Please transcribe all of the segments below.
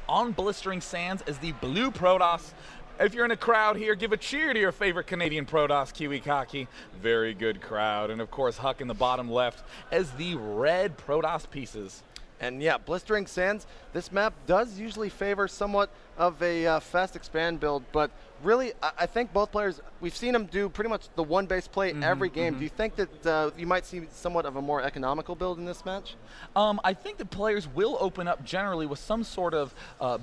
on Blistering Sands as the blue Protoss. If you're in a crowd here, give a cheer to your favorite Canadian Protoss, Kiwikaki. Very good crowd. And of course, HuK in the bottom left as the red Protoss pieces. And yeah, Blistering Sands, this map does usually favor somewhat of a fast expand build, but really, I think both players, we've seen them do pretty much the one base play every game. Do you think that you might see somewhat of a more economical build in this match? I think the players will open up generally with some sort of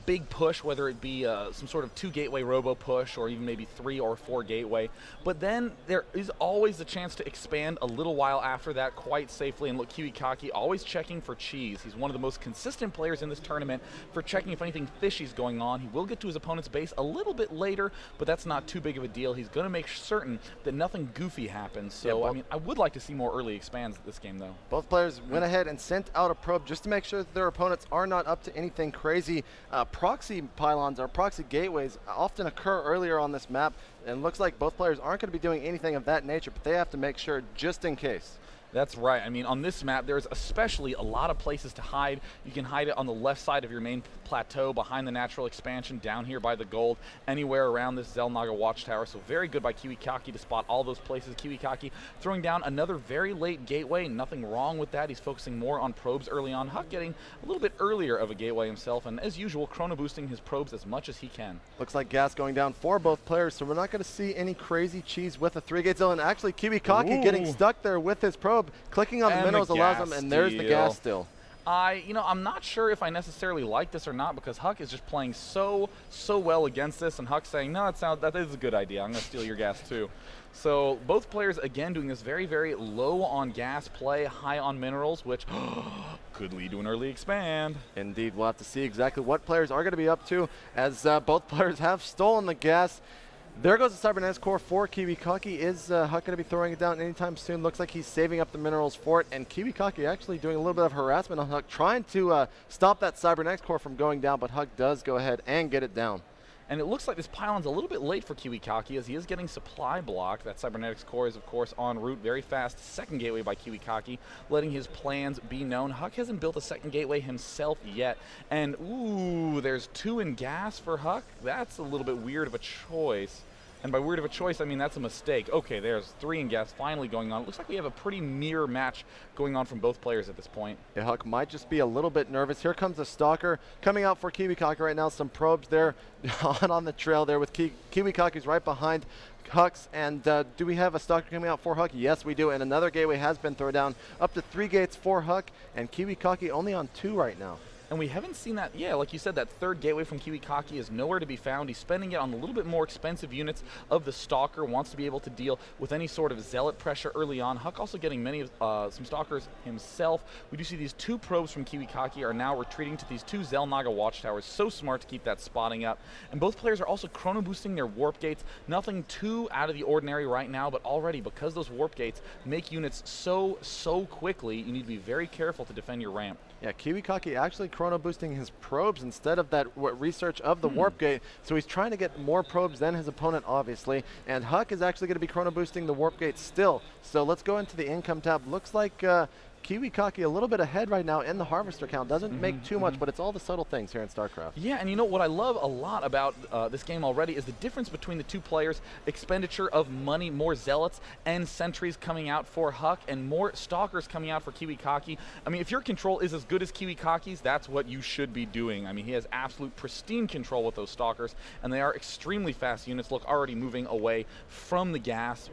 big push, whether it be some sort of 2 gateway robo push or even maybe 3 or 4 gateway. But then there is always a chance to expand a little while after that quite safely. And look, Kiwikaki always checking for cheese. He's one of the most consistent players in this tournament for checking if anything fishy is going on. He will get to his opponent's base a little bit later, but that's not too big of a deal. He's going to make certain that nothing goofy happens. So, yeah, I mean, I would like to see more early expands this game, though. Both players went ahead and sent out a probe just to make sure that their opponents are not up to anything crazy. Proxy pylons or proxy gateways often occur earlier on this map, and looks like both players aren't going to be doing anything of that nature, but they have to make sure just in case. That's right. I mean, on this map, there's especially a lot of places to hide. You can hide it on the left side of your main plateau, behind the natural expansion, down here by the gold, anywhere around this Xel'Naga watchtower. So very good by Kiwikaki to spot all those places. Kiwikaki throwing down another very late gateway. Nothing wrong with that. He's focusing more on probes early on. HuK getting a little bit earlier of a gateway himself, and as usual, chrono boosting his probes as much as he can. Looks like gas going down for both players, so we're not going to see any crazy cheese with a 3-gate zone. Actually, Kiwikaki getting stuck there with his probe. Clicking on the minerals allows them, and there's the gas still. I'm not sure if I necessarily like this or not, because HuK is just playing so well against this, and HuK's saying, no, that is a good idea. I'm going to steal your gas too. So both players, again, doing this very, very low on gas play, high on minerals, which could lead to an early expand. Indeed, we'll have to see exactly what players are going to be up to, as both players have stolen the gas. There goes the Cybernetics core for Kiwikaki. Is HuK going to be throwing it down anytime soon? Looks like he's saving up the minerals for it, and Kiwikaki actually doing a little bit of harassment on HuK, trying to stop that Cybernetics core from going down, but HuK does go ahead and get it down. And it looks like this pylon's a little bit late for Kiwikaki, as he is getting supply blocked. That Cybernetics core is, of course, en route. Very fast second gateway by Kiwikaki, letting his plans be known. HuK hasn't built a second gateway himself yet. And, ooh, there's 2 in gas for HuK. That's a little bit weird of a choice. And by weird of a choice, I mean that's a mistake. Okay, there's 3 in gas finally going on. It looks like we have a pretty mirror match going on from both players at this point. Yeah, HuK might just be a little bit nervous. Here comes a Stalker coming out for Kiwikaki right now. Some probes there on the trail there with Kiwikaki's right behind HuK's. And do we have a Stalker coming out for HuK? Yes, we do. And another gateway has been thrown down. Up to 3 gates for HuK, and Kiwikaki only on 2 right now. And we haven't seen that, yeah, like you said, that 3rd gateway from Kiwikaki is nowhere to be found. He's spending it on a little bit more expensive units of the Stalker, wants to be able to deal with any sort of Zealot pressure early on. HuK also getting some Stalkers himself. We do see these 2 probes from Kiwikaki are now retreating to these 2 Xel'Naga watchtowers. So smart to keep that spotting up. And both players are also chrono boosting their warp gates. Nothing too out of the ordinary right now, but already because those warp gates make units so quickly, you need to be very careful to defend your ramp. Yeah, Kiwikaki actually chrono boosting his probes instead of that research of the warp gate. So he's trying to get more probes than his opponent, obviously. And HuK is actually going to be chrono boosting the warp gate still. So let's go into the income tab. Looks like Kiwikaki a little bit ahead right now in the harvester count. Doesn't make too much, but it's all the subtle things here in StarCraft. Yeah, and you know what I love a lot about this game already is the difference between the 2 players. Expenditure of money, more Zealots and Sentries coming out for HuK, and more Stalkers coming out for Kiwikaki. I mean, if your control is as good as Kiwikaki's, that's what you should be doing. I mean, he has absolute pristine control with those Stalkers, and they are extremely fast units. Look, already moving away from the gas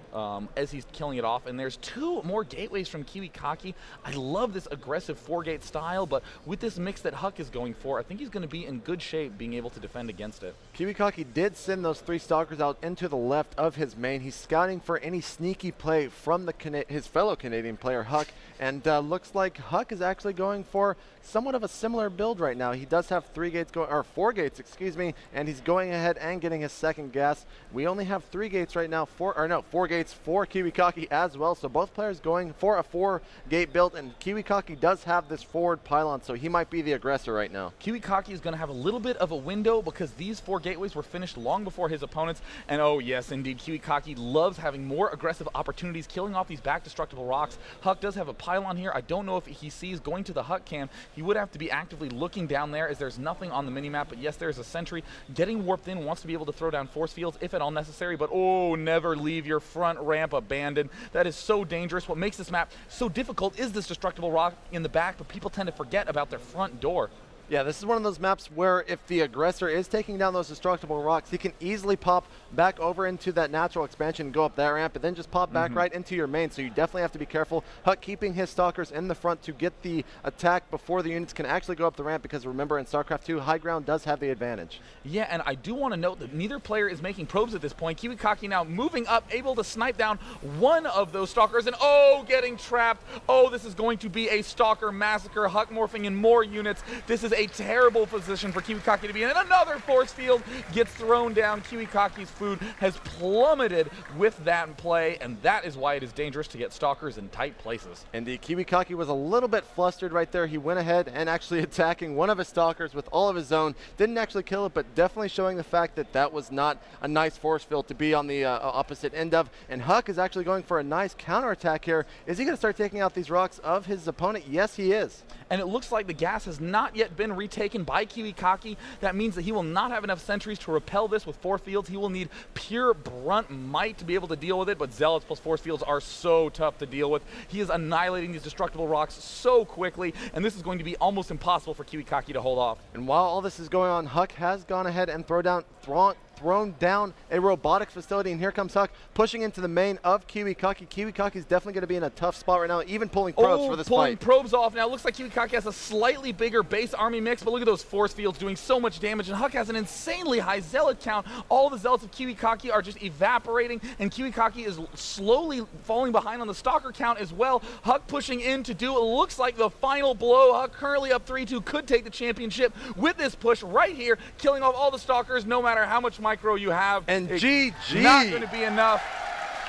as he's killing it off. And there's 2 more gateways from Kiwikaki. I love this aggressive 4-gate style, but with this mix that HuK is going for, I think he's going to be in good shape being able to defend against it. Kiwikaki did send those 3 Stalkers out into the left of his main. He's scouting for any sneaky play from his fellow Canadian player, HuK, and looks like HuK is actually going for somewhat of a similar build right now. He does have 4 gates, excuse me, and he's going ahead and getting his second gas. We only have 3 gates right now, 4 gates for Kiwikaki as well, so both players going for a 4-gate build. and Kiwikaki does have this forward pylon, so he might be the aggressor right now. Kiwikaki is going to have a little bit of a window because these 4 gateways were finished long before his opponents, and oh yes, indeed, Kiwikaki loves having more aggressive opportunities, killing off these back destructible rocks. HuK does have a pylon here. I don't know if he sees going to the HuK cam. He would have to be actively looking down there as there's nothing on the minimap, but yes, there's a sentry getting warped in, wants to be able to throw down force fields if at all necessary, but oh, never leave your front ramp abandoned. That is so dangerous. What makes this map so difficult is this destructible rock in the back, but people tend to forget about their front door. Yeah, this is one of those maps where if the aggressor is taking down those destructible rocks, he can easily pop back over into that natural expansion, go up that ramp, and then just pop back right into your main. So you definitely have to be careful. HuK keeping his stalkers in the front to get the attack before the units can actually go up the ramp, because remember, in StarCraft 2, high ground does have the advantage. Yeah, and I do want to note that neither player is making probes at this point. Kiwikaki now moving up, able to snipe down one of those stalkers, and oh, getting trapped. Oh, this is going to be a stalker massacre. HuK morphing in more units. This is a terrible position for Kiwikaki to be in, and another force field gets thrown down. Kiwikaki's food has plummeted with that play, and that is why it is dangerous to get stalkers in tight places. Indeed, Kiwikaki was a little bit flustered right there. He went ahead and actually attacking one of his stalkers with all of his own. Didn't actually kill it, but definitely showing the fact that that was not a nice force field to be on the opposite end of. And HuK is actually going for a nice counterattack here. Is he going to start taking out these rocks of his opponent? Yes, he is. And it looks like the gas has not yet been retaken by Kiwikaki. That means that he will not have enough sentries to repel this with 4 fields. He will need pure brunt might to be able to deal with it, but Zealots plus force fields are so tough to deal with. He is annihilating these destructible rocks so quickly, and this is going to be almost impossible for Kiwikaki to hold off. And while all this is going on, HuK has gone ahead and thrown down a robotic facility, and here comes HuK pushing into the main of Kiwikaki. Kiwikaki is definitely going to be in a tough spot right now, even pulling probes for this pulling fight. Probes off. Now it looks like Kiwikaki has a slightly bigger base army mix, but look at those force fields doing so much damage, and HuK has an insanely high zealot count. All the zealots of Kiwikaki are just evaporating, and Kiwikaki is slowly falling behind on the stalker count as well. HuK pushing in to do, it looks like, the final blow. HuK currently up 3-2, could take the championship with this push right here, killing off all the stalkers, no matter how much micro you have. And it's GG. not going to be enough.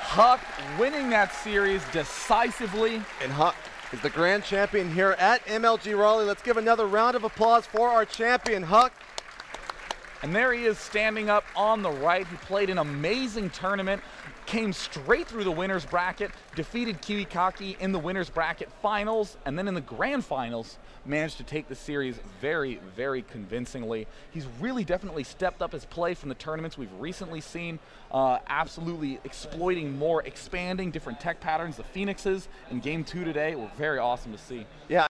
HuK winning that series decisively. And HuK is the grand champion here at MLG Raleigh. Let's give another round of applause for our champion, HuK. And there he is standing up on the right. He played an amazing tournament, came straight through the winner's bracket, defeated Kiwikaki in the winner's bracket finals, and then in the grand finals managed to take the series very, very convincingly. He's really definitely stepped up his play from the tournaments we've recently seen, absolutely exploiting more, expanding different tech patterns. The Phoenixes in Game 2 today were very awesome to see. Yeah.